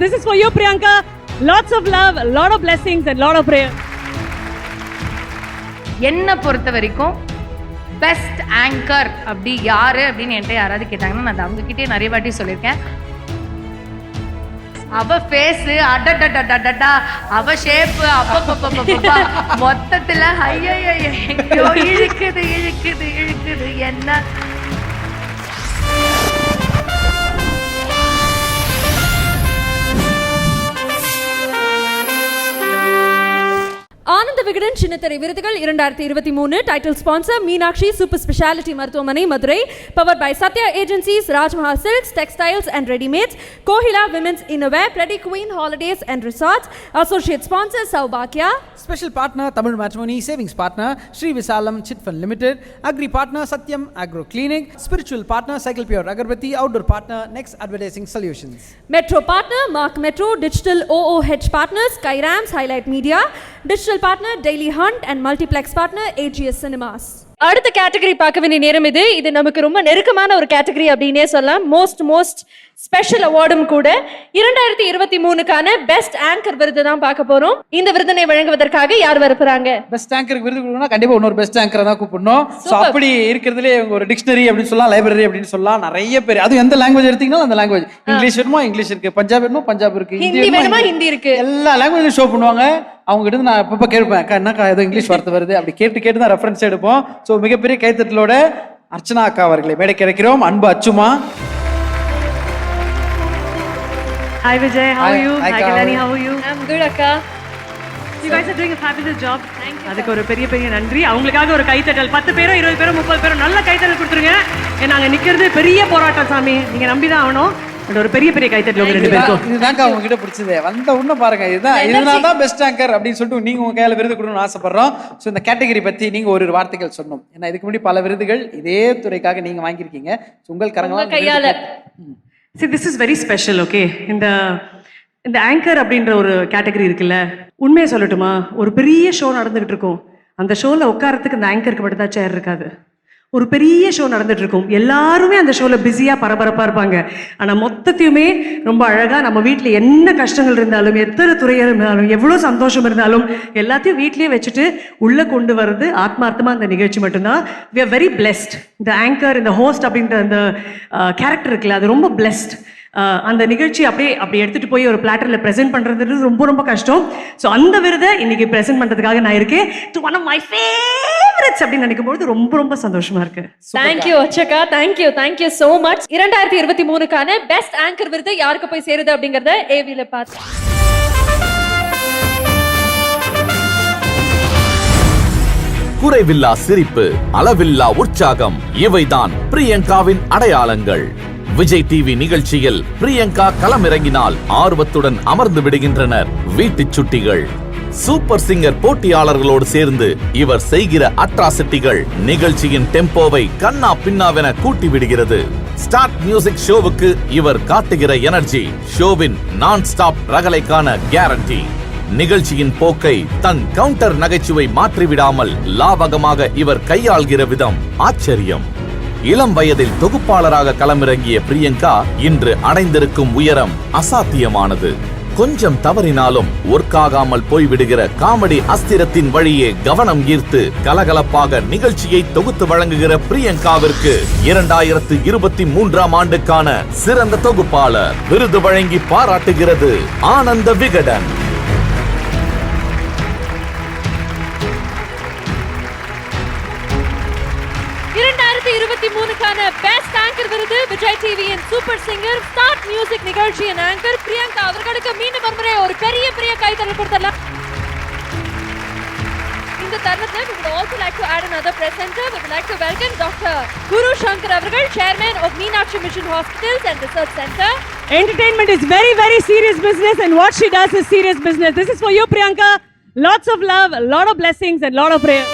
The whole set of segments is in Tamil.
This is for you, Priyanka. Lots of love, a lot of blessings and lot of prayer. என்ன பொறுத்த வரைக்கும் பெஸ்ட் ஆங்கர் அப்படி யாரு அப்படின்னு என்கிட்ட யாராவது கேட்டாங்கன்னா நான் அவங்க கிட்டே நிறைய வாட்டி சொல்லியிருக்கேன். அவ ஃபேஸ் அடடடடடா, அவ ஷேப் அப்பப்பப்பப்பா, மொத்தத்துல ஐயோ இழுக்குது இழுக்குது இழுக்குது என்ன. ஆனந்த விகடன் சின்னத்திரை விருதுகள் 2023 title sponsor Meenakshi super speciality மருத்துவமனை Madurai, powered by Sathya agencies, Rajmahal silks, textiles and readymades, Kohila women's innerwear, pretty queen holidays and resorts, associate sponsor சௌபாக்யா, special partner Tamil matrimony, savings partner Sri Visalam chit fund limited, agri partner Sathyam agro clinic, spiritual partner cycle pure agarbatti, outdoor partner next advertising solutions, metro partner mark metro, digital OOH partners skyrams highlight media, digital partner daily hunt and multiplex partner AGS cinemas. அடுத்த கேட்டகரி பார்க்க வேண்டிய நேரம் இது நமக்கு ரொம்ப நெருக்கமான ஒரு கேட்டகரி அப்படின்னே சொல்லலாம். மோஸ்ட் ஸ்பெஷல் அவார்டும் கூட. 2023க்கான பெஸ்ட் ஆங்கர் விருது தான் பார்க்க போறோம். இந்த விருதினை வழங்குவதற்காக யார் வரப்போறாங்க? பெஸ்ட் ஆங்கருக்கு விருது கொடுக்கணும்னா கண்டிப்பா இன்னொரு பெஸ்ட் ஆங்கரை தான் கூப்பிடணும். சோ அப்படி இருக்கிறதுலே ஒரு டிக்ஷனரி அப்படின்னு சொல்லலாம், லைப்ரரி அப்படின்னு சொல்லலாம். நிறைய பேர் அது எந்த லாங்குவேஜ் எடுத்தீங்கன்னா அந்த லாங்குவேஜ், இங்கிலீஷ் வேணுமா இங்கிலீஷ் இருக்கு, பஞ்சாப் வேணுமா பஞ்சாப் இருக்கு, ஹிந்தி வேணுமா ஹிந்தி இருக்கு, எல்லா லாங்குவேஜ்லயும் ஷோ பண்ணுவாங்க. அவங்க கிட்ட நான் எப்பப்ப கேட்பேன், என்னக்கா ஏதோ இங்கிலீஷ் வார்த்தை வருது அப்படி கேட்டு தான் ரெஃபரன்ஸ் எடுப்போம். ஸோ மிகப்பெரிய கைத்தட்டலோட அர்ச்சனா அக்கா அவர்களை மேடை கிடைக்கிறோம். அன்பு அச்சுமா. Hi Vijay, how are you? Hi Kalani, how are you? I'm good அக்கா. You guys are doing a fabulous job. Thank you. அதுக்கு ஒரு பெரிய நன்றி. அவங்களுக்காக ஒரு கைத்தட்டல். 10 பேரோ 20 பேரோ 30 பேரோ நல்ல கைத்தட்டல் கொடுத்துருங்க. நாங்க நிக்கிறது பெரிய போராட்டம் சாமி, நீங்க நம்பிதான் ஆகணும். ஒரு பெரிய கைத்தட்டல் உங்க ரெண்டு பேருக்கும். இதுதான்க்கா அவங்க கிட்ட பிடிச்சது. வந்த உடனே பாருங்க, இதனால தான் பெஸ்ட் ஆங்கர் அப்படின்னு சொல்லிட்டு நீங்க உங்க கையில விருது கொடுக்கணும்னு ஆசைப்படுறோம். ஸோ இந்த கேட்டகரி பத்தி நீங்க ஒரு வார்த்தைகள் சொல்லணும். ஏன்னா இதுக்கு முன்னாடி பல விருதுகள் இதே துறைக்காக நீங்க வாங்கியிருக்கீங்க. உங்கள் கரங்களால் கையால. See, this is very special, okay? இந்த ஆங்கர் அப்படின்ற ஒரு கேட்டகரி இருக்குல்ல, உண்மையை சொல்லட்டுமா, ஒரு பெரிய ஷோ நடந்துகிட்டு இருக்கும். அந்த ஷோல உட்காரத்துக்கு இந்த ஆங்கருக்கு மட்டும் தான் சேர் இருக்காது. ஒரு பெரிய ஷோ நடந்துட்டு இருக்கும், எல்லாருமே அந்த ஷோல பிஸியா பரபரப்பா இருப்பாங்க. ஆனா மொத்தத்தையுமே ரொம்ப அழகா நம்ம வீட்டுல என்ன கஷ்டங்கள் இருந்தாலும், எத்தனை துறைகள் இருந்தாலும், எவ்வளவு சந்தோஷம் இருந்தாலும் எல்லாத்தையும் வீட்லயே வச்சுட்டு உள்ள கொண்டு வர்றது ஆத்மார்த்தமா அந்த நிகழ்ச்சி மட்டும்தான். we are very blessed. இந்த ஆங்கர், இந்த ஹோஸ்ட் அப்படின்ற அந்த கேரக்டர் இருக்குல்ல, அது ரொம்ப blessed. அந்த நிகழ்ச்சி அப்படி எடுத்துட்டு போய் ஒரு பிளாட்டர்ல பிரசென்ட் பண்றது ரொம்ப கஷ்டம். ஸோ அந்த விருதை இன்னைக்கு பிரசென்ட் பண்றதுக்காக நான் இருக்கேன். ஒன் ஆஃப் மை ஃபேவரட்ஸ் அப்படின்னு நினைக்கும் போது ரொம்ப சந்தோஷமா இருக்கு. தேங்க்யூ அச்சக்கா, தேங்க்யூ சோ மச். 2023க்கான பெஸ்ட் ஆங்கர் விருது யாருக்கு போய் சேருது அப்படிங்கறத AVல பார்த்து. குறைவில்லா சிரிப்பு, அளவில்லா உற்சாகம், இவைதான் பிரியங்காவின் அடையாளங்கள். விஜய் டிவி நிகழ்ச்சியில் பிரியங்கா களமிறங்கினால் ஆர்வத்துடன் அமர்ந்து விடுகின்றனர் வீட்டுச் சுட்டிகள். சூப்பர் சிங்கர் போட்டியாளர்களோடு சேர்ந்து இவர் செய்கிற அட்ராசிட்டிகள் நிகழ்ச்சியின் டெம்போவை கண்ணா பின்னாவென கூட்டி விடுகிறது. ஸ்டார்ட் மியூசிக் ஷோவுக்கு இவர் காட்டுகிற எனர்ஜி ஷோவின் நான் ஸ்டாப் ரகலைக்கான கேரண்டி. நிகழ்ச்சியின் போக்கை தன் கவுண்டர் நகைச்சுவை மாற்றிவிடாமல் லாவகமாக இவர் கையாள்கிற விதம் ஆச்சரியம். இளம் வயதில் தொகுப்பாளராக களமிறங்கிய பிரியங்கா இன்று அடைந்திருக்கும் உயரம் அசாத்தியமானது. கொஞ்சம் தவறினாலும் ஒர்க்காகாமல் போய்விடுகிற காமெடி அஸ்திரத்தின் வழியே கவனம் ஈர்த்து கலகலப்பாக நிகழ்ச்சியை தொகுத்து வழங்குகிற பிரியங்காவிற்கு 2023ஆம் ஆண்டுக்கான சிறந்த தொகுப்பாளர் விருது வழங்கி பாராட்டுகிறது ஆனந்த விகடன். 2023க்கான பெஸ்ட் ஆங்கர் விருது விஜய் டிவியின் சூப்பர் சிங்கர் ஸ்டார்ட் மியூசிக் நிகழ்ச்சியின் ஆங்கர் பிரியங்கா அவர்களுக்கு மீண்டும் ஒருமுறை ஒரு பெரிய கைத்தட்டல் கொடுத்தலாம். இந்த தருணத்தில் we would also like to add another presenter. We would like to welcome Dr. Guru Shankar அவர்கள், chairman of Meenakshi Mission Hospitals and Research Center. Entertainment is very serious business and what she does is serious business. This is for you, Priyanka. Lots of love, a lot of blessings and lot of prayer.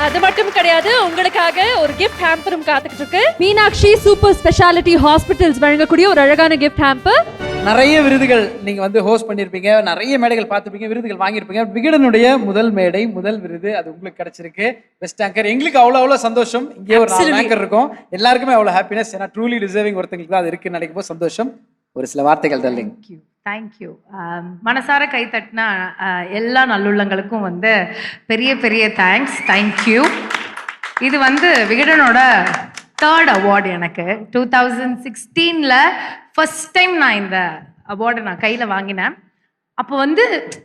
அது மட்டும் கிடையாது, உங்களுக்காக ஒரு கிஃப்ட் ஹேம்பரும் காத்துக்கிட்டு இருக்கு. மீனாட்சி சூப்பர் ஸ்பெஷாலிட்டி ஹாஸ்பிட்டல்ஸ் வழங்கக்கூடிய ஒரு அழகான கிஃப்ட் ஹேம்பர். நிறைய விருதுகள் நீங்க வந்து ஹோஸ்ட் பண்ணிருப்பீங்க, நிறைய மேடைகள் பார்த்துப்பீங்க, விருதுகள் வாங்கியிருப்பீங்க. விகடனுடைய முதல் மேடை, முதல் விருது அது உங்களுக்கு கிடைச்சிருக்கு, பெஸ்ட் ஆங்கர். எங்களுக்கு அவ்வளோ சந்தோஷம். இங்கே ஒரு 4 ஆங்கர் இருக்கும், எல்லாருக்குமே அவ்வளோ ஹாப்பினஸ். ஏன்னா ட்ரூலி டிசர்விங் ஒருத்தங்களுக்கு தான் அது இருக்குன்னு நினைக்கும் போது சந்தோஷம். ஒரு சில வார்த்தைகள் தள்ளிங்க. தேங்க்யூ. மனசார கை தட்டின எல்லா நல்லுள்ளங்களுக்கும் வந்து பெரிய பெரிய தேங்க்யூ. இது வந்து விகடனோட 3rd அவார்டு எனக்கு. 2016 ஃபர்ஸ்ட் டைம் நான் இந்த அவார்டை நான் கையில் வாங்கினேன். அப்போ வந்து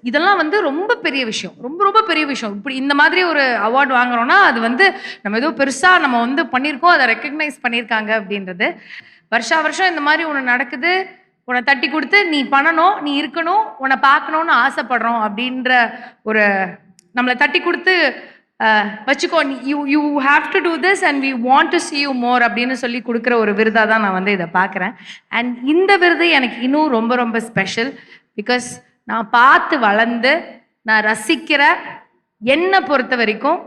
இதெல்லாம் வந்து ரொம்ப பெரிய விஷயம், ரொம்ப ரொம்ப பெரிய விஷயம். இப்படி இந்த மாதிரி ஒரு அவார்டு வாங்குறோம்னா அது வந்து நம்ம ஏதோ பெருசாக நம்ம வந்து பண்ணியிருக்கோம், அதை ரெக்கக்னைஸ் பண்ணியிருக்காங்க அப்படின்றது. வருஷம் இந்த மாதிரி ஒன்று நடக்குது, உன்னை தட்டி கொடுத்து நீ பண்ணணும், நீ இருக்கணும், உன்னை பார்க்கணுன்னு ஆசைப்படுறோம் அப்படின்ற ஒரு நம்மளை தட்டி கொடுத்து வச்சுக்கோ, you have to do this and we want to see you more அப்படின்னு சொல்லி கொடுக்குற ஒரு விருதாக தான் நான் வந்து இதை பார்க்குறேன். அண்ட் இந்த விருது எனக்கு இன்னும் ரொம்ப ரொம்ப ஸ்பெஷல். பிகாஸ் நான் பார்த்து வளர்ந்து நான் ரசிக்கிற என்னை பொறுத்த வரைக்கும்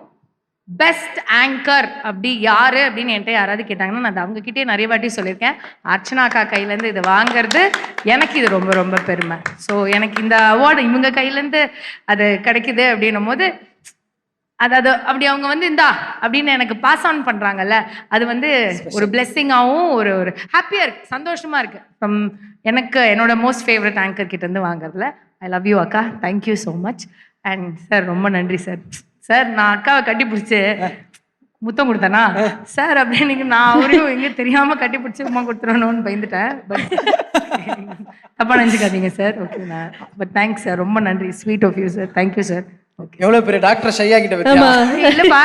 பெஸ்ட் ஆங்கர் அப்படி யாரு அப்படின்னு என்கிட்ட யாராவது கேட்டாங்கன்னா நான் அவங்ககிட்டே நிறைய வாட்டி சொல்லியிருக்கேன். அர்ச்சனா அக்கா கையிலேருந்து இது வாங்கிறது எனக்கு இது ரொம்ப ரொம்ப பெருமை. ஸோ எனக்கு இந்த அவார்டு இவங்க கையிலேருந்து அது கிடைக்குது அப்படின்னும் போது அது அப்படி அவங்க வந்து இந்தா அப்படின்னு எனக்கு பாஸ் ஆன் பண்றாங்கல்ல, அது வந்து ஒரு பிளெஸ்ஸிங்காகவும் ஒரு ஒரு ஹாப்பியா இருக்கு, சந்தோஷமா இருக்கு. ஃப்ரம் எனக்கு என்னோட மோஸ்ட் ஃபேவரட் ஆங்கர் கிட்ட இருந்து வாங்குறதுல. ஐ லவ் யூ அக்கா, thank you so much. And sir ரொம்ப நன்றி சார். சார் நான் அக்காவை கட்டி பிடிச்சி முத்தம் கொடுத்தேனா சார் அப்படின்னு நான் அவரையும் எங்கே தெரியாம கட்டி பிடிச்சி உமா கொடுத்துடணும்னு பயந்துட்டேன். பட் தப்பா நினைச்சுக்காதீங்க சார். ஓகே நான் பட் தேங்க்ஸ் சார், ரொம்ப நன்றி. Sweet of you sir, thank you sir. எவ்வளவு பெரிய டாக்டர் ஷையா கிட்ட பத்தியா? இல்லப்பா,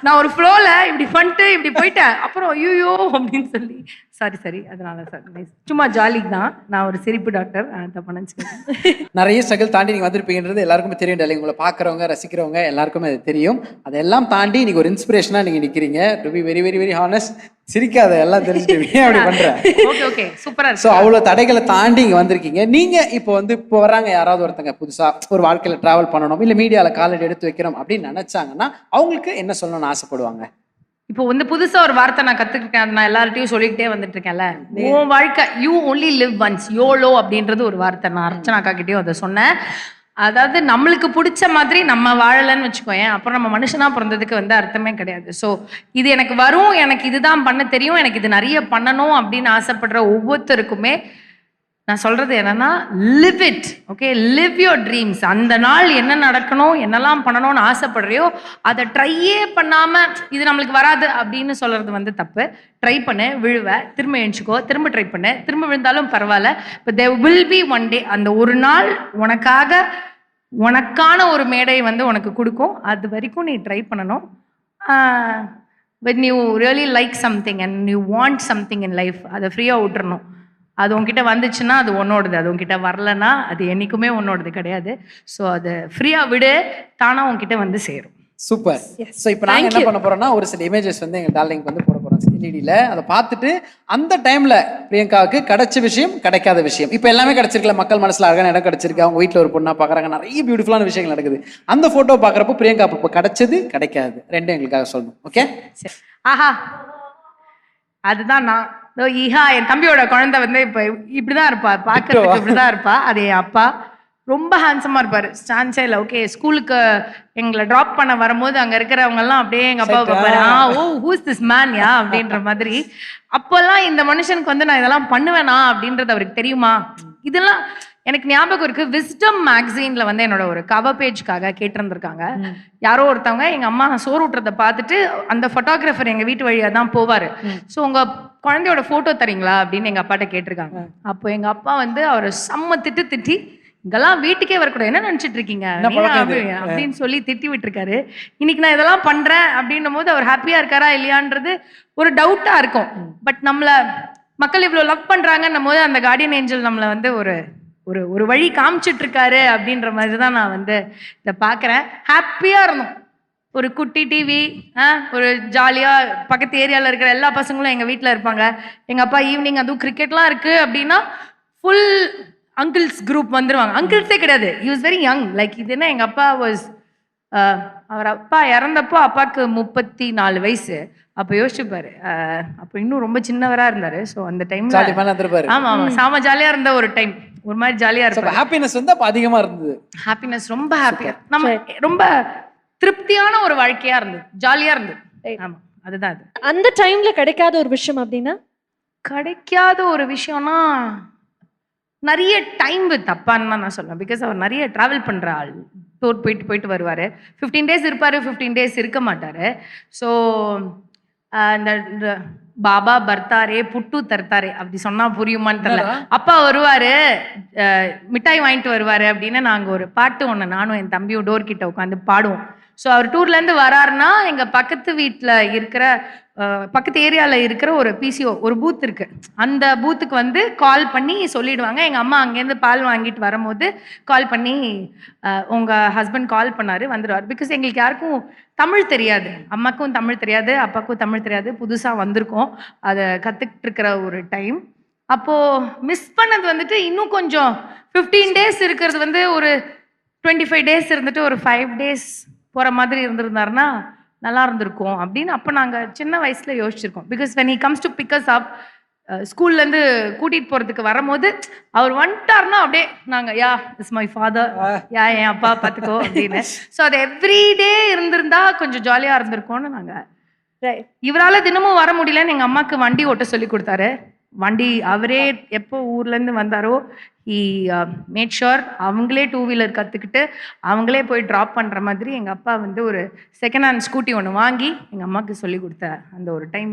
நான் ஒரு ஃப்ளோல இப்படி பண்ணிட்டு இப்படி போயிட்டேன், அப்புறம் ஐயோ அப்படின்னு சொல்லி சரி அதனால சார் சும்மா ஜாலிக்கு தான், நான் ஒரு சிரிப்பு டாக்டர், தப்பா நினைச்சுக்கேன். நிறைய ஸ்ட்ரகிள் தாண்டி நீங்க வந்திருப்பீங்கன்றது எல்லாருக்குமே தெரியும் டார்லிங். உங்களை பாக்குறவங்க ரசிக்கிறவங்க எல்லாருக்குமே அது தெரியும். அதெல்லாம் தாண்டி நீங்க ஒரு இன்ஸ்பிரேஷனா நீங்க நிக்கிறீங்க. To be very very very honest, சிரிக்காத, எல்லாம் தெரிஞ்சுட்டு அப்படி பண்றேன். ஓகே சூப்பரா இருக்கு. ஸோ அவ்வளோ தடைகளை தாண்டி இங்கே வந்திருக்கீங்க. நீங்க இப்போ வராங்க யாராவது ஒருத்தங்க புதுசா ஒரு வாழ்க்கையில டிராவல் பண்ணணும், இல்லை மீடியாவில் காலடி எடுத்து வைக்கிறோம் அப்படின்னு நினைச்சாங்கன்னா அவங்களுக்கு என்ன சொல்லணும்னு ஆசைப்படுவாங்க? இப்போ வந்து புதுசா ஒரு வார்த்தை நான் கத்துக்கிட்டேன், நான் எல்லார்ட்டையும் சொல்லிக்கிட்டே வந்துட்டு இருக்கேன்ல, உன் வாழ்க்கை you only live once, YOLO அப்படின்றது ஒரு வார்த்தை. நான் அர்ச்சனா அக்கா கிட்டேயும் அதை சொன்னேன். அதாவது நம்மளுக்கு பிடிச்ச மாதிரி நம்ம வாழலைன்னு வச்சுக்கோயேன், அப்புறம் நம்ம மனுஷனா பிறந்ததுக்கு வந்து அர்த்தமே கிடையாது. ஸோ இது எனக்கு வரும், எனக்கு இதுதான் பண்ண தெரியும், எனக்கு இது நிறைய பண்ணணும் அப்படின்னு ஆசைப்படுற ஒவ்வொருத்தருக்குமே நான் சொல்றது என்னன்னா, live it. Okay, live your dreams. அந்த நாள் என்ன நடக்கணும், என்னெல்லாம் பண்ணணும்னு ஆசைப்படுறியோ அதை ட்ரையே பண்ணாம இது நம்மளுக்கு வராது அப்படின்னு சொல்றது வந்து தப்பு. ட்ரை பண்ணு, விழுவ, திரும்ப எழுச்சிக்கோ, திரும்ப ட்ரை பண்ணு, திரும்ப விழுந்தாலும் பரவாயில்ல. இப்போ there will be one day, அந்த ஒரு நாள் உனக்கான ஒரு மேடை வந்து உனக்கு கொடுக்கும். அது வரைக்கும் நீ ட்ரை பண்ணணும். when you really like something and you want something in life, அதை ஃப்ரீயாக விட்டுறணும். அது உங்ககிட்ட வந்துச்சுன்னா அது உன்னோடது, அது உங்ககிட்ட வரலன்னா அது என்னைக்குமே உன்னோடது கிடையாது. ஸோ அது ஃப்ரீயாக விடு, தானா உங்ககிட்ட வந்து சேரும். சூப்பர். ஸோ இப்போ நாங்கள் என்ன பண்ண போறோம்னா, ஒரு சில இமேஜஸ் வந்து எங்கள் டார்லிங் வந்து போட போகிறோம் எல்இடியில். அதை பார்த்துட்டு அந்த டைமில் பிரியங்காவுக்கு கிடைச்ச விஷயம், கிடைக்காத விஷயம், இப்போ எல்லாமே கிடைச்சிருக்கல, மக்கள் மனசில் அழகான இடம் கிடைச்சிருக்கு, அவங்க வீட்டில் ஒரு பொண்ணாக பார்க்குறாங்க, நிறைய பியூட்டிஃபுல்லான விஷயங்கள் நடக்குது. அந்த ஃபோட்டோ பார்க்குறப்போ பிரியங்கா இப்போ கிடைச்சது கிடைக்காது ரெண்டும் எங்களுக்காக சொல்லணும். ஓகே, சரி. ஆஹா, அதுதான் நான். ஈஹா, என் தம்பியோட குழந்தை வந்து இப்போ இப்படிதான் இருப்பா, பார்க்கறதுக்கு இப்படிதான் இருப்பா. அது என் அப்பா, ரொம்ப ஹேண்ட்ஸமா இருப்பாரு, சான்ஸே இல்லை. ஓகே, ஸ்கூலுக்கு எங்களை ட்ராப் பண்ண வரும்போது அங்க இருக்கிறவங்க எல்லாம் அப்படியே எங்க அப்பாவை பார்ப்பாரு, ஓ ஹூஸ் திஸ் மேன் யா அப்படின்ற மாதிரி. அப்பெல்லாம் இந்த மனுஷனுக்கு வந்து நான் இதெல்லாம் பண்ணுவேனா அப்படின்றது அவருக்கு தெரியுமா? இதெல்லாம் எனக்கு ஞாபகம் இருக்கு. விஸ்டம் மேகசீன்ல வந்து என்னோட ஒரு கவர் பேஜ்க்காக கேட்டிருந்திருக்காங்க. யாரோ ஒருத்தவங்க எங்க அம்மா சோறு ஊட்டுறதை பார்த்துட்டு, அந்த போட்டோகிராஃபர் எங்க வீட்டு வழியா தான் போவாரு, ஸோ உங்க குழந்தையோட போட்டோ தரீங்களா அப்படின்னு எங்க அப்பாட்ட கேட்டிருக்காங்க. அப்போ எங்க அப்பா வந்து அவரை செம்ம திட்டி இங்கெல்லாம் வீட்டுக்கே வரக்கூடாது, என்ன நினைச்சிட்டு இருக்கீங்க அப்படின்னு சொல்லி திட்டி விட்டுருக்காரு. இன்னைக்கு நான் இதெல்லாம் பண்றேன் அப்படின்னும் போது அவர் ஹாப்பியா இருக்காரா இல்லையான்றது ஒரு டவுட்டா இருக்கும். பட் நம்மள மக்கள் இவ்வளவு லவ் பண்றாங்கன்னும் போது அந்த கார்டியன் ஏஞ்சல் நம்மள வந்து ஒரு ஒரு வழி காமிச்சிட்டு இருக்காரு அப்படின்ற மாதிரி தான் நான் வந்து இதை பார்க்குறேன். ஹாப்பியாக இருந்தோம். ஒரு குட்டி டிவி, ஒரு ஜாலியாக பக்கத்து ஏரியாவில் இருக்கிற எல்லா பசங்களும் எங்கள் வீட்டில் இருப்பாங்க. எங்கள் அப்பா ஈவினிங் அதுவும் கிரிக்கெட்லாம் இருக்குது அப்படின்னா ஃபுல் அங்கிள்ஸ் குரூப் வந்துடுவாங்க. அங்கிள்ஸே கிடையாது, he was very young. Like இது என்ன, எங்கள் அப்பா வாஸ் அவர் அப்பா இறந்தப்போ அப்பாவுக்கு 34 வயசு. அப்போ யோசிச்சுப்பாரு, அப்போ இன்னும் ரொம்ப சின்னவரா இருந்தாரு. ஸோ அந்த டைம்ல ஆமா ஆமா சாம ஜாலியா இருந்த ஒரு டைம், ஒரு மாதிரி ஜாலியா இருக்கும். ஹாப்பினஸ் வந்து அப்ப அதிகமா இருந்தது. ஹாப்பினஸ் ரொம்ப ஹாப்பியா, நம்ம ரொம்ப திருப்தியான ஒரு வாழ்க்கையா இருந்தது, ஜாலியா இருந்தது. ஆமா அதுதான் அது. அந்த டைம்ல கிடைக்காத ஒரு விஷயம் அப்படின்னா? கிடைக்காத ஒரு விஷயம்னா நிறைய டைம் தப்பான்னு தான் நான் சொல்லுவேன். பிகாஸ் அவர் நிறைய டிராவல் பண்ற ஆள், டூர் போயிட்டு வருவாரு. 15 days இருப்பாரு, 15 days இருக்க மாட்டாரு. ஸோ இந்த பாபா பர்த்தாரே புட்டு தர்த்தாரே அப்படி சொன்னா புரியுமான்னு தெரியல. அப்பா வருவாரு, மிட்டாய் வாங்கிட்டு வருவாரு அப்படின்னு நாங்க ஒரு பாட்டு ஒண்ணு நானும் என் தம்பியும் டோர் கிட்ட உட்காந்து பாடுவோம். ஸோ அவர் டூர்ல இருந்து வராருன்னா எங்க பக்கத்து வீட்டுல இருக்கிற பக்கத்து ஏரியால இருக்கிற ஒரு பிசிஓ ஒரு பூத் இருக்கு, அந்த பூத்துக்கு வந்து கால் பண்ணி சொல்லிடுவாங்க. எங்க அம்மா அங்கேருந்து பால் வாங்கிட்டு வரும்போது கால் பண்ணி உங்க ஹஸ்பண்ட் கால் பண்ணாரு வந்துடுவார். பிகாஸ் எங்களுக்கு யாருக்கும் தமிழ் தெரியாது, அம்மாக்கும் தமிழ் தெரியாது, அப்பாவுக்கும் தமிழ் தெரியாது, புதுசா வந்திருக்கோம், அதை கத்துக்கிட்டு இருக்கிற ஒரு டைம். அப்போ மிஸ் பண்ணது வந்துட்டு இன்னும் கொஞ்சம் 15 days இருக்கிறது வந்து ஒரு 25 days இருந்துட்டு ஒரு 5 days போற மாதிரி இருந்திருந்தாருன்னா நல்லா இருந்திருக்கும் அப்படின்னு அப்போ நாங்கள் சின்ன வயசுல யோசிச்சிருக்கோம். Because when he comes to pick us up, ஸ்கூல்ல இருந்து கூட்டிட்டு போறதுக்கு வரும்போது அவர் வந்துட்டாருன்னா அப்படியே நாங்க யா இஸ் மை ஃபாதர், யா என் அப்பா பார்த்துக்கோ அப்படின்னு. ஸோ அது எவ்ரிடே இருந்திருந்தா கொஞ்சம் ஜாலியா இருந்திருக்கோம்னு நாங்க. இவரால் தினமும் வர முடியலன்னு எங்க அம்மாக்கு வண்டி ஓட்ட சொல்லி கொடுத்தாரு. வண்டி அவரே எப்போ ஊர்ல இருந்து வந்தாரோ ஹி மேட் ஷோர் அவங்களே 2-wheeler கத்துக்கிட்டு அவங்களே போய் ட்ராப் பண்ற மாதிரி எங்க அப்பா வந்து ஒரு செகண்ட் ஹேண்ட் ஸ்கூட்டி ஒன்று வாங்கி எங்க அம்மாக்கு சொல்லி கொடுத்த அந்த ஒரு டைம்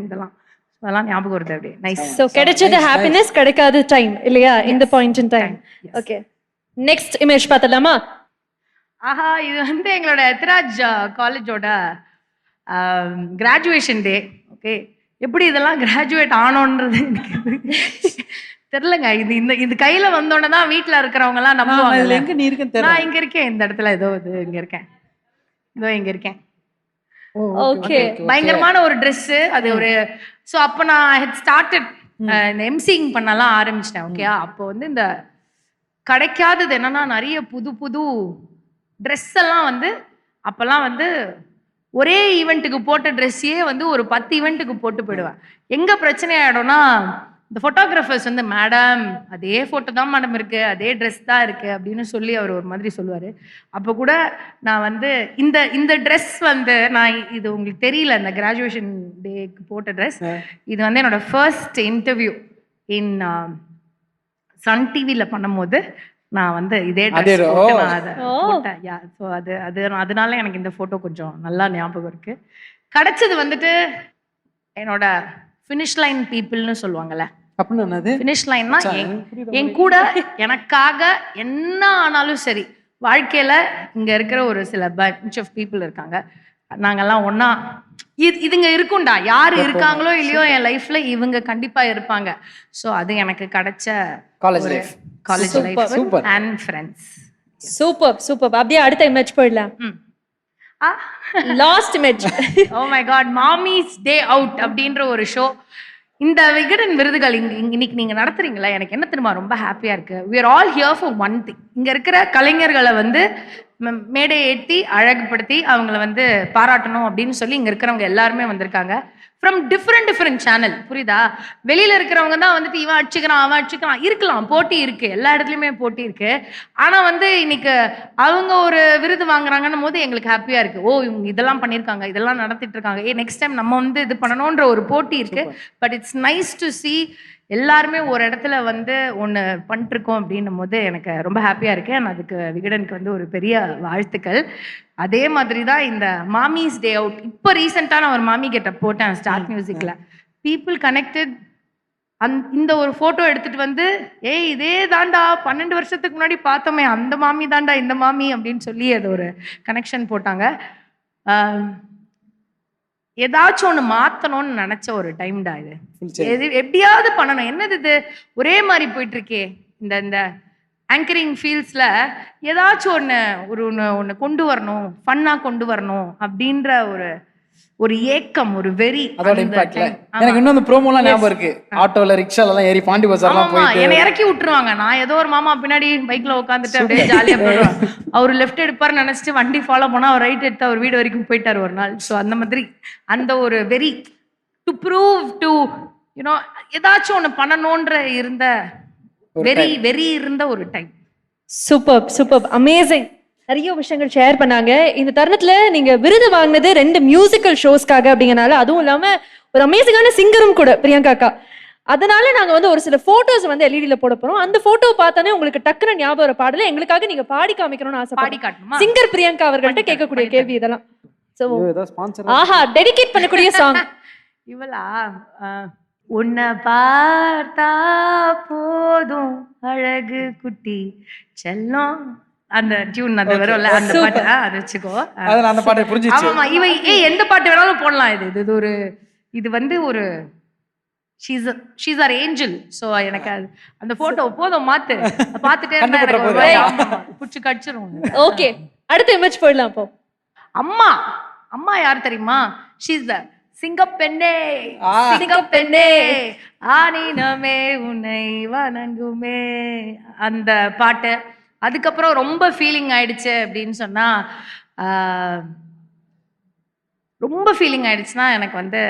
அதெல்லாம் ஞாபகம் வருது அப்படியே. நைஸ். சோ கிடைச்சது ஹாப்பினஸ், கிடைக்காத டைம் இல்லையா இந்த point in time. Okay, next image பார்த்தலாமா? ஆஹா, இது வந்து எங்களோட எத்ராஜ் காலேஜோட கிராஜுவேஷன் டே. ஓகே, எப்படி இதெல்லாம் கிராஜுவேட் ஆனோன்றது தெரியலங்க. இது இந்த கையில வந்தோடனே தான் வீட்டுல இருக்கிறவங்க எல்லாம் நம்புவாங்க. நான் இங்க இருக்கேன், இந்த இடத்துல ஏதோ இது இங்க இருக்கேன், இதோ இங்க இருக்கேன். ஓகே, பயங்கரமான ஒரு ட்ரெஸ் அது ஒரு. ஸோ அப்போ நான் ஹெட் ஸ்டார்டட் இந்த எம்சிங் பண்ணலாம் ஆரம்பிச்சிட்டேன். ஓகே, அப்போ வந்து இந்த கிடைக்காதது என்னன்னா நிறைய புது புது ட்ரெஸ் எல்லாம் வந்து அப்பெல்லாம் வந்து ஒரே ஈவெண்ட்டுக்கு போட்ட ட்ரெஸ்ஸையே வந்து ஒரு 10 ஈவெண்ட்டுக்கு போட்டு போயிடுவேன். எங்க பிரச்சனை ஆயிடும்னா இந்த ஃபோட்டோகிராஃபர்ஸ் வந்து மேடம் அதே ஃபோட்டோ தான் மேடம் இருக்கு, அதே ட்ரெஸ் தான் இருக்கு அப்படின்னு சொல்லி அவர் ஒரு மாதிரி சொல்லுவார். அப்போ கூட நான் வந்து இந்த ட்ரெஸ் வந்து நான் இது உங்களுக்கு தெரியல, இந்த கிராஜுவேஷன் டேக்கு போட்ட ட்ரெஸ் இது வந்து என்னோட ஃபர்ஸ்ட் இன்டர்வியூ இன் சன் டிவியில் பண்ணும்போது நான் வந்து இதே ட்ரெஸ் அதனால எனக்கு இந்த ஃபோட்டோ கொஞ்சம் நல்லா ஞாபகம் இருக்கு. கிடைச்சது வந்துட்டு என்னோட ஃபினிஷ் லைன் பீப்புள்னு சொல்லுவாங்கல்ல, ஃபினிஷ் லைன்னா என் கூட எனக்காக என்ன ஆனாலும் சரி வாழ்க்கையில இங்க இருக்கிற ஒரு சில பஞ்ச் ஆஃப் பீப்புள் இருக்காங்க. நாங்கெல்லாம் ஒன்னா இதுங்க இருக்கும்டா, யாரு இருக்காங்களோ இல்லையோ என் லைஃப்ல இவங்க கண்டிப்பா இருப்பாங்க. ஸோ அது எனக்கு கிடைச்ச college life and friends. Super. அப்படியே அடுத்த இமேஜ் போயிடலாம். Last image. Oh my God, mommies day out அப்படின்ற ஒரு ஷோ. இந்த விகடன் விருதுகள் இன்னைக்கு நீங்க நடத்துறீங்களா, எனக்கு என்ன தெரியுமா ரொம்ப ஹாப்பியா இருக்கு. we are all here for one thing. இங்க இருக்கிற கலைஞர்களை வந்து மேடை ஏற்றி அழகுபடுத்தி அவங்கள வந்து பாராட்டணும் அப்படின்னு சொல்லி இங்க இருக்கிறவங்க எல்லாருமே வந்திருக்காங்க ஃப்ரம் டிஃப்ரெண்ட் சேனல். புரியுதா? வெளியில இருக்கிறவங்க தான் வந்துட்டு இவன் அடிச்சுக்கிறான் அவன் அடிச்சுக்கிறான், இருக்கலாம், போட்டி இருக்கு, எல்லா இடத்துலயுமே போட்டி இருக்கு. ஆனா வந்து இன்னைக்கு அவங்க ஒரு விருது வாங்குறாங்கன்னும் போது எங்களுக்கு ஹாப்பியா இருக்கு. ஓ இவங்க இதெல்லாம் பண்ணியிருக்காங்க, இதெல்லாம் நடத்திட்டு இருக்காங்க, நெக்ஸ்ட் டைம் நம்ம வந்து இது பண்ணணும்ன்ற ஒரு போட்டி இருக்கு. But it's nice to see எல்லாருமே ஒரு இடத்துல வந்து ஒன்று பண்ணிட்டுருக்கோம் அப்படின்னும் போது எனக்கு ரொம்ப ஹாப்பியாக இருக்கேன். அதுக்கு விகடனுக்கு வந்து ஒரு பெரிய வாழ்த்துக்கள். அதே மாதிரி தான் இந்த மாமிஸ் டே அவுட். இப்போ ரீசெண்டாக நான் ஒரு மாமி கிட்ட போட்டேன் ஸ்டார்ட் மியூசிக்கில். பீப்புள் கனெக்டட் இந்த ஒரு ஃபோட்டோ எடுத்துகிட்டு வந்து இதே தாண்டா 12 வருஷத்துக்கு முன்னாடி பார்த்தோமே அந்த மாமி தாண்டா இந்த மாமி அப்படின்னு சொல்லி அது ஒரு கனெக்ஷன் போட்டாங்க. ஏதாச்சும் ஒன்று மாற்றணும்னு நினச்ச ஒரு டைம்டா இது. எப்படியாவது பண்ணணும். என்னது இது ஒரே மாதிரி போயிட்டு இருக்கே இந்த ஆங்கரிங் ஃபீல்ட்ஸில், ஏதாச்சும் ஒன்று கொண்டு வரணும், ஃபன்னாக கொண்டு வரணும் அப்படின்ற ஒரு ஒரு ஏக்கம், ஒரு வெறி. அதோட அந்த இம்பாக்ட்ல time. ஆமா. எனக்கு இன்னும் அந்த ப்ரோமோலாம் ஞாபகம் இருக்கு. ஆட்டோல ரிக்ஷால எல்லாம் ஏறி பாண்டி பஜார்லாம் ஆமா, போயிட்டு என்னை இறக்கி விட்டுருவாங்க. நான் ஏதோ ஒரு மாமா பின்னாடி பைக்ல உட்காந்துட்டு அப்படியே ஜாலியா போயிடுவேன். அவர் லெஃப்ட் எடுப்பாரு நினைச்சிட்டு வண்டி ஃபாலோ பண்ணா அவர் ரைட் எடுத்து அவர் வீடு வரைக்கும் போயிட்டாரு ஒரு நாள். ஸோ அந்த மாதிரி அந்த ஒரு very to prove to you know ஏதாச்சும் ஒண்ணு பண்ணணும்ன்ற இருந்த வெரி இருந்த ஒரு டைம். Super amazing. நிறைய விஷயங்கள் ஷேர் பண்ணாங்க. இந்த தருணத்துல நீங்க விருது வாங்கினது 2 மியூசிக்கல் ஷோஸ்க்காக அப்படிங்கறனால, அதுவும் இல்லாம ஒரு அமேசிங்கான சிங்கரும் கூட பிரியங்கா அக்கா. அதனால நாங்க வந்து ஒரு சில போட்டோஸ் வந்து எல்இடில போட போறோம். அந்த போட்டோ பார்த்தானே உங்களுக்கு டக்குனு ஞாபகம் வர பாடல எங்களுக்காக நீங்க பாடி காமிக்கணும்னு பாடி ஆசைப்படுறேன். காட்டணுமா? சிங்கர் பிரியங்கா அவர்கள்ட்ட கேட்கக்கூடிய கேள்வி இதெல்லாம். சோ ஏதோ ஸ்பான்சர் ஆஹா, டெடிகேட் பண்ணக்கூடிய சாங். இவளா உன்னை பார்த்தா போதும் அழகு குட்டி செல்லம், அந்த டியூன் அது வரும்ல, அந்த பாட்டு அது வச்சுக்கோ. அதனால அந்த பாட்டை புரிஞ்சிச்சு. ஆமா, இவ எந்த பாட்டு வேணாலும் போடலாம். இது ஒரு இது வந்து ஒரு ஷீஸ் ஆர் ஏஞ்சல். ஸோ எனக்கு அந்த போட்டோ போதும் மாத்து பார்த்துட்டே இருந்தா எனக்கு ஒரு மாதிரி புடிச்சு கடிச்சிரும். ஓகே, அடுத்த இமேஜ் போயிடலாம் அப்போ. அம்மா அம்மா யார் தெரியுமா? ஷீஸ் த சிங்கப்பெண்ணே சிங்கப்பெண்ணே ஆனினமே உன்னை வணங்குமே, அந்த பாட்டு. அதுக்கப்புறம் ரொம்ப ஃபீலிங் ஆயிடுச்சு அப்படின்னு சொன்னா, ரொம்ப ஃபீலிங் ஆயிடுச்சுன்னா எனக்கு வந்து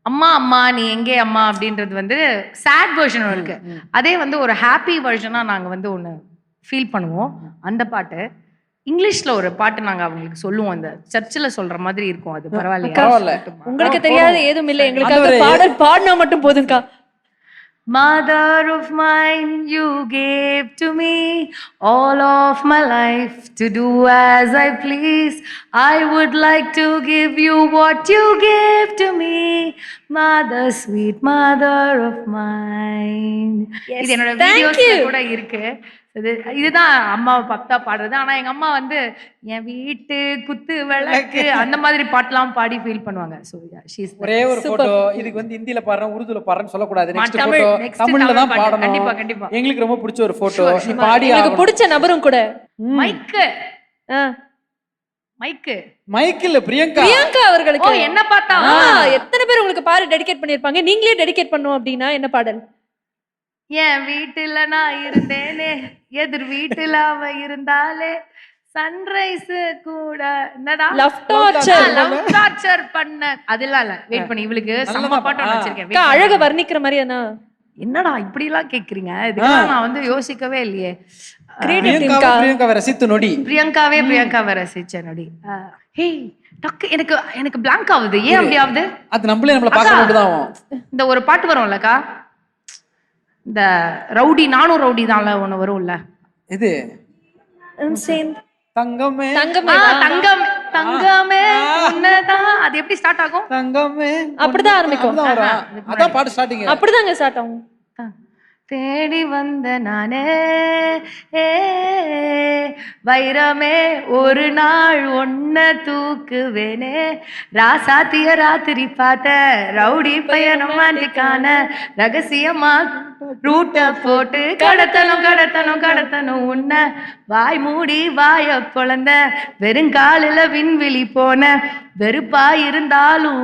அம்மா அம்மா நீ எங்கே அம்மா அப்படின்றது வந்து சேட் வெர்ஷனும் இருக்கு. அதே வந்து ஒரு ஹாப்பி வெர்ஷனா நாங்க வந்து ஒன்று ஃபீல் பண்ணுவோம். அந்த பாட்டு இங்கிலீஷ்ல ஒரு பாட்டு நாங்க அவங்களுக்கு சொல்லுவோம், அந்த சர்ச்சில் சொல்ற மாதிரி இருக்கும். அது பரவாயில்ல, உங்களுக்கு தெரியாத ஏதும் இல்லை, எங்களுக்காக பாடல் பாடினா மட்டும் போதும்க்கா. Mother of mine, you gave to me all of my life to do as I please. I would like to give you what you gave to me, mother, sweet mother of mine. இது என்னோட வீடியோஸ்ல கூட இருக்கு. இதுதான் அம்மாவை பக்தா பாடுறது. ஆனா எங்க அம்மா வந்து என் வீட்டு குத்து விளக்கு அந்த மாதிரி பாட்டெல்லாம் பாடி ஃபீல் பண்ணுவாங்க. சோ ஒரே ஒரு போட்டோ. இதுக்கு வந்து ஹிந்தில பாடுறேன், உருதுல பாடுறேன்னு சொல்லக்கூடாது. நெக்ஸ்ட் போட்டோ தமிழ்ல தான் பாடணும். கண்டிப்பா கண்டிப்பா. எங்களுக்கு ரொம்ப பிடிச்ச ஒரு போட்டோ. பாடி எனக்கு பிடிச்ச நபரும் கூட மைக்கு மைக்கு மைக்கில் பிரியங்கா அவர்களுக்கு. என்ன பார்த்தா எத்தனை பேர் உங்களுக்கு பாரு டெடிகேட் பண்ணிருப்பாங்க. நீங்களே டெடிகேட் பண்ணும் அப்படின்னா என்ன பாடல்? என் வீட்டுல நான் இருந்தேனே, எதிர் வீட்டுல அவ இருந்தாலே, சன்ரைஸ் கூட என்னடா லவ் டார்ச்சர் பண்ண அதெல்லாம் இல்ல. வெயிட் பண்ணி, இவளுக்கு செம்ம பாட்டு ஒன்று வச்சிருக்கேன். அழக வர்ணிக்கிற மாதிரி. என்னடா இப்படி எல்லாம் கேக்குறீங்க? இதுக்கெல்லாம் நான் வந்து யோசிக்கவே இல்லையே. பிரியங்காவை ரசித்த நொடி. பிரியங்காவை ரசிச்ச நொடி. ஹே டக்கு எனக்கு பிளாங்க் ஆகுது. ஏன் அப்படி ஆகுது? அது நம்மள பார்க்க மட்டும்தான். இந்த ஒரு பாட்டு வரும்லக்கா, இந்த ரவுடி நானும் ரவுடி தான்ல ஒண்ணு வரும்ல. இது தங்கமே தங்கமே தங்கமே உன்னதான். அது எப்படி ஸ்டார்ட் ஆகும்? தங்கமே அப்படிதான் ஆரம்பிக்கும். அதான் பாட்டு ஸ்டார்டிங் அப்படிதாங்க ஸ்டார்ட் ஆகும். தேடி வந்த நானே வைரமே ஒரு நாள் ஒன்ன தூக்குவேனே, ராசாத்திய ராத்திரி பார்த்த ரவுடி பையன் ரொமான்டிக்கான ரகசியமா ரூட்ட போட்டு கடத்தணும் உன்ன வாய் மூடி வாய பொழந்த வெறுங்காலில விண்வெளி போன வெறுப்பா இருந்தாலும்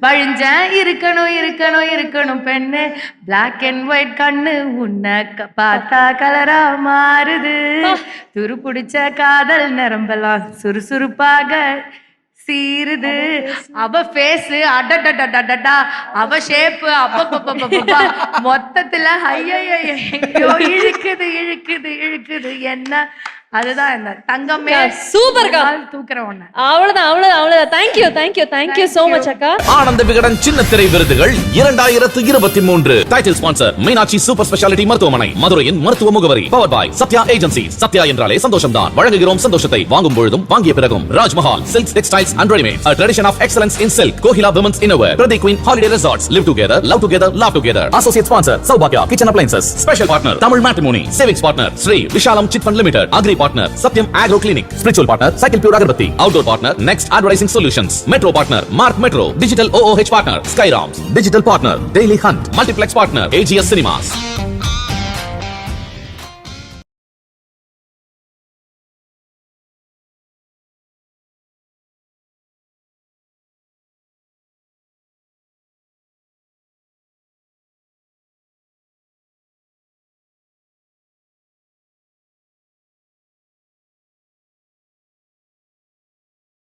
வழிஞ்ச இருக்கணும் பெண்ணு, பிளாக் அண்ட் ஒயிட் கண்ணு உன்னை பார்த்தா கலரா மாறுது, துரு பிடிச்ச காதல் நரம்பெல்லாம் சுறுசுறுப்பாக சீருது, அவ ஃபேஸ் அடடடடடா, அவ ஷேப்பு அப்பப்பப்பப்பா, மொத்தத்துல ஐயோ இழுக்குது என்ன. அதுதான் இந்த தங்கமே சூப்பர்க்கா, தூக்குற ஒண்ணு. அவ்வளவுதான். தேங்க்யூ சோ மச் அக்கா. ஆனந்த விகடன் சின்ன திரை விருதுகள் 2023 title sponsor Meenakshi super speciality மருத்துவமனை, மதுரையின் மருத்துவ முகவரி, பவர் பாய் சத்யா ஏஜென்சி. சத்யா என்றாலே சந்தோஷம்தான். வழங்குகிறோம் சந்தோஷத்தை வாங்கும் பொழுதும் வாங்கிய பிறகும். Rajmahal silks textiles and readymades, a tradition of excellence in silk. Kokila women's innerwear, Pradeep Queen Holiday Resorts, live together, love together, laugh together. Associate sponsor Saubhagya Kitchen Appliances, special partner Tamil Matrimony, savings partner Sri Vishalam Chit Fund Limited, agri partner Satyam Agro Clinic, spiritual partner Cycle Pure Agarbatti, outdoor partner Next Advertising Solutions, metro partner Mark Metro, digital OOH partner Skyrams, digital partner Daily Hunt, multiplex partner AGS Cinemas.